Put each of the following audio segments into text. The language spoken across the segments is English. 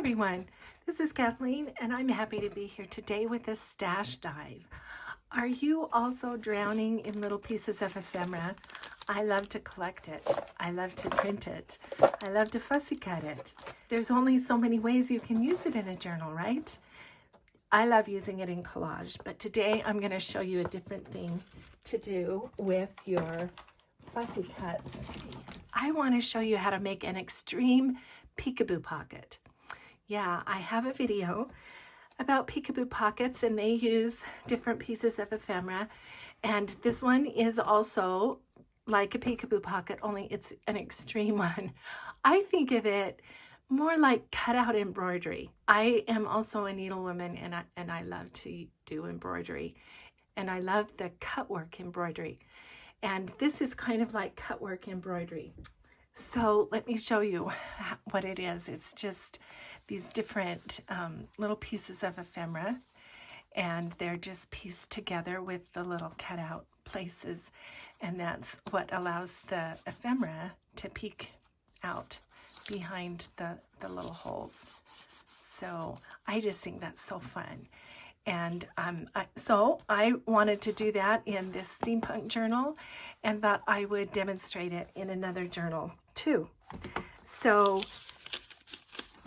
everyone, this is Kathleen and I'm happy to be here today with a stash dive. Are you also drowning in little pieces of ephemera? I love to collect it. I love to print it. I love to fussy cut it. There's only so many ways you can use it in a journal, right? I love using it in collage, but today I'm going to show you a different thing to do with your fussy cuts. I want to show you how to make an extreme peekaboo pocket. Yeah, I have a video about peekaboo pockets and they use different pieces of ephemera, and this one is also like a peekaboo pocket, only it's an extreme one. I think of it more like cutout embroidery. I am also a needlewoman and I love to do embroidery, and I love the cut work embroidery, and this is kind of like cut work embroidery. So let me show you what it is. It's just these different little pieces of ephemera, and they're just pieced together with the little cutout places, and that's what allows the ephemera to peek out behind the little holes. So I just think that's so fun. And so I wanted to do that in this steampunk journal and thought I would demonstrate it in another journal too. So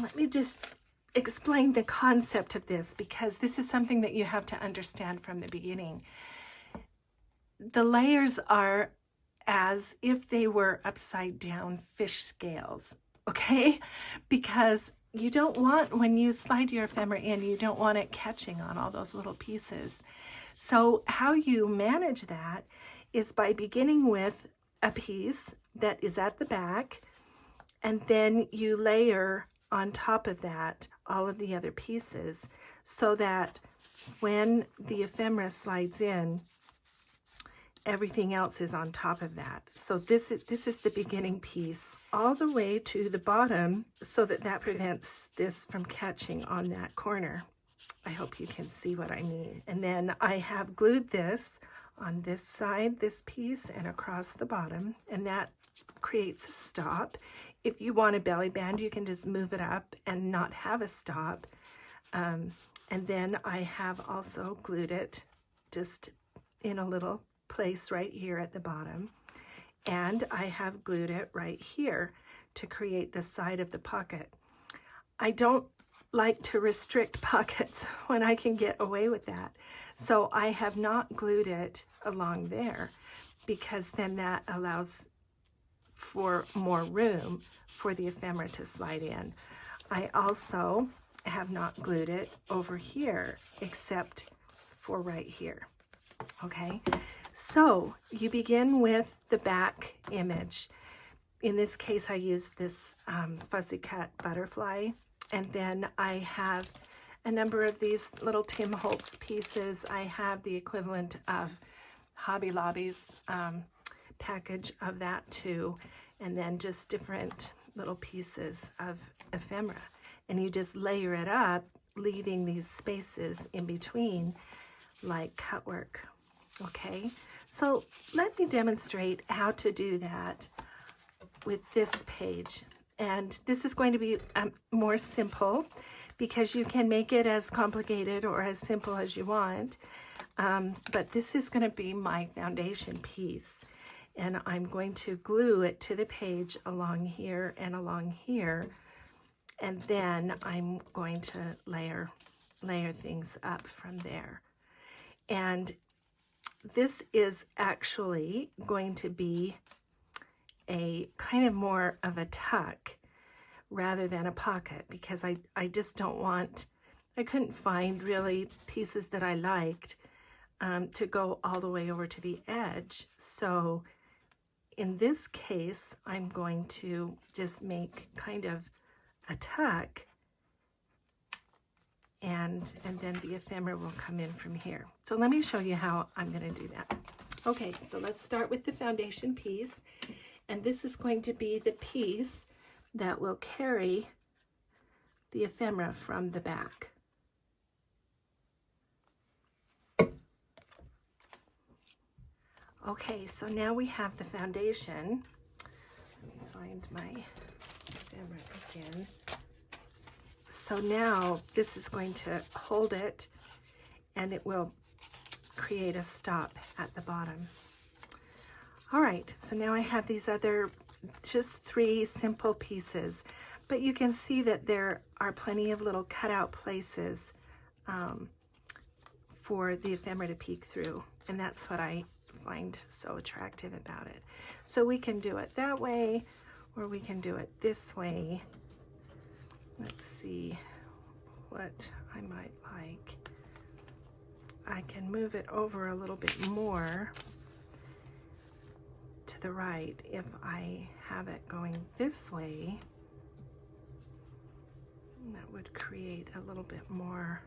let me just explain the concept of this, because this is something that you have to understand from the beginning. The layers are as if they were upside down fish scales, okay? Because you don't want, when you slide your ephemera in, you don't want it catching on all those little pieces. So how you manage that is by beginning with a piece that is at the back, and then you layer on top of that all of the other pieces, so that when the ephemera slides in, everything else is on top of that. So this is the beginning piece all the way to the bottom, so that prevents this from catching on that corner. I hope you can see what I mean. And then I have glued this on this side, this piece, and across the bottom, and that creates a stop. If you want a belly band, you can just move it up and not have a stop. And then I have also glued it just in a little place right here at the bottom, and I have glued it right here to create the side of the pocket. I don't like to restrict pockets when I can get away with that, so I have not glued it along there, because then that allows for more room for the ephemera to slide in. I also have not glued it over here except for right here. Okay, so you begin with the back image. In this case, I used this fussy cut butterfly, and then I have a number of these little Tim Holtz pieces. I have the equivalent of Hobby Lobby's package of that too, and then just different little pieces of ephemera, and you just layer it up, leaving these spaces in between like cut work. Okay, so let me demonstrate how to do that with this page, and this is going to be more simple, because you can make it as complicated or as simple as you want, but this is going to be my foundation piece, and I'm going to glue it to the page along here and along here, and then I'm going to layer things up from there. And this is actually going to be a kind of more of a tuck rather than a pocket, because I just don't want, I couldn't find really pieces that I liked to go all the way over to the edge. So in this case, I'm going to just make kind of a tuck, and then the ephemera will come in from here. So let me show you how I'm going to do that. Okay, so let's start with the foundation piece, and this is going to be the piece that will carry the ephemera from the back. Okay, so now we have the foundation. Let me find my ephemera again. So now this is going to hold it, and it will create a stop at the bottom. All right, so now I have these other just 3 simple pieces, but you can see that there are plenty of little cutout places for the ephemera to peek through, and that's what I find so attractive about it. So we can do it that way, or we can do it this way. Let's see what I might like. I can move it over a little bit more to the right if I have it going this way. That would create a little bit more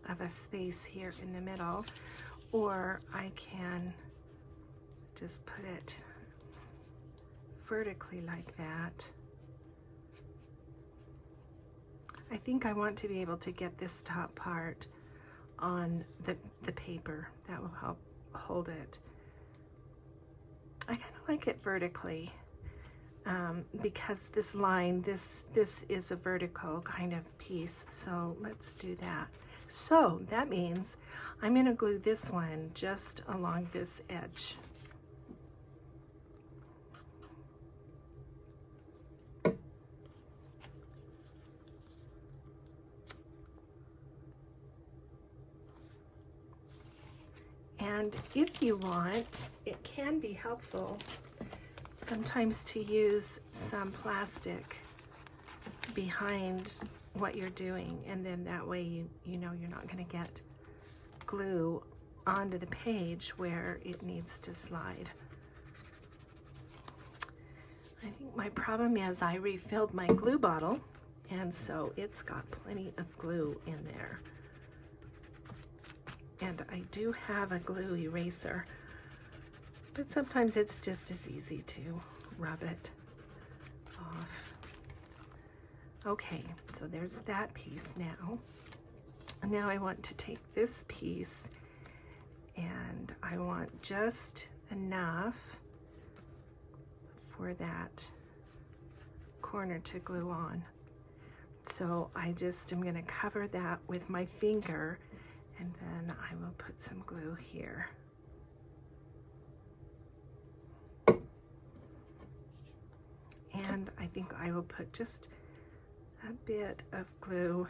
of a space here in the middle, or I can just put it vertically like that. I think I want to be able to get this top part on the paper. That will help hold it. I kind of like it vertically because this line, this is a vertical kind of piece, so let's do that. So that means I'm going to glue this one just along this edge. And if you want, it can be helpful sometimes to use some plastic behind what you're doing, and then that way you know you're not going to get glue onto the page where it needs to slide. I think my problem is I refilled my glue bottle, and so it's got plenty of glue in there. And I do have a glue eraser, but sometimes it's just as easy to rub it off. Okay, so there's that piece now. Now I want to take this piece, and I want just enough for that corner to glue on. So I just am going to cover that with my finger, and then I will put some glue here. And I think I will put just a bit of glue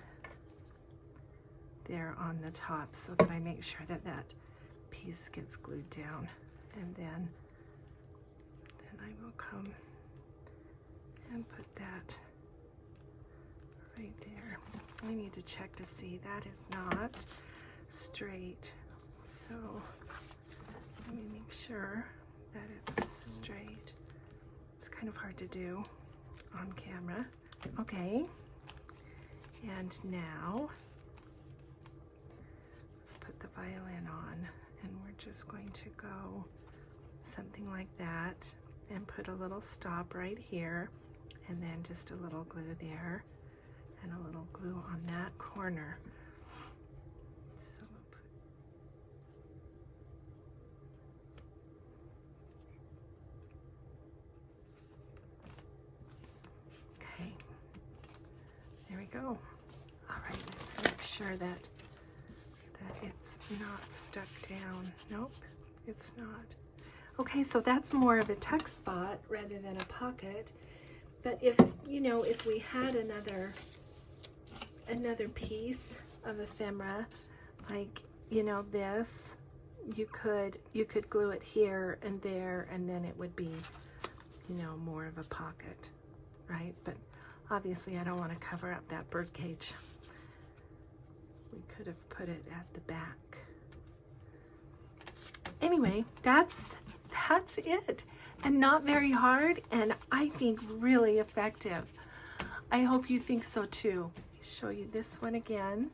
there on the top so that I make sure that that piece gets glued down. And then I will come and put that right there. I need to check to see that is not straight, so let me make sure that it's straight. It's kind of hard to do on camera. Okay, and now let's put the violin on, and we're just going to go something like that and put a little stop right here, and then just a little glue there and a little glue on that corner. Go. All right, let's make sure that it's not stuck down. Nope, it's not. Okay, so that's more of a tuck spot rather than a pocket. But if we had another piece of ephemera, like this, you could glue it here and there, and then it would be more of a pocket, right? But obviously, I don't want to cover up that bird cage. We could have put it at the back. Anyway, that's it. And not very hard, and I think really effective. I hope you think so too. Let me show you this one again.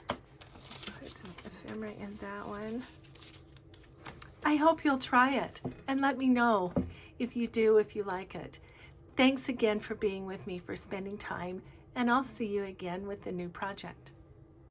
Put some ephemera in that one. I hope you'll try it and let me know if you do, if you like it. Thanks again for being with me, for spending time, and I'll see you again with a new project.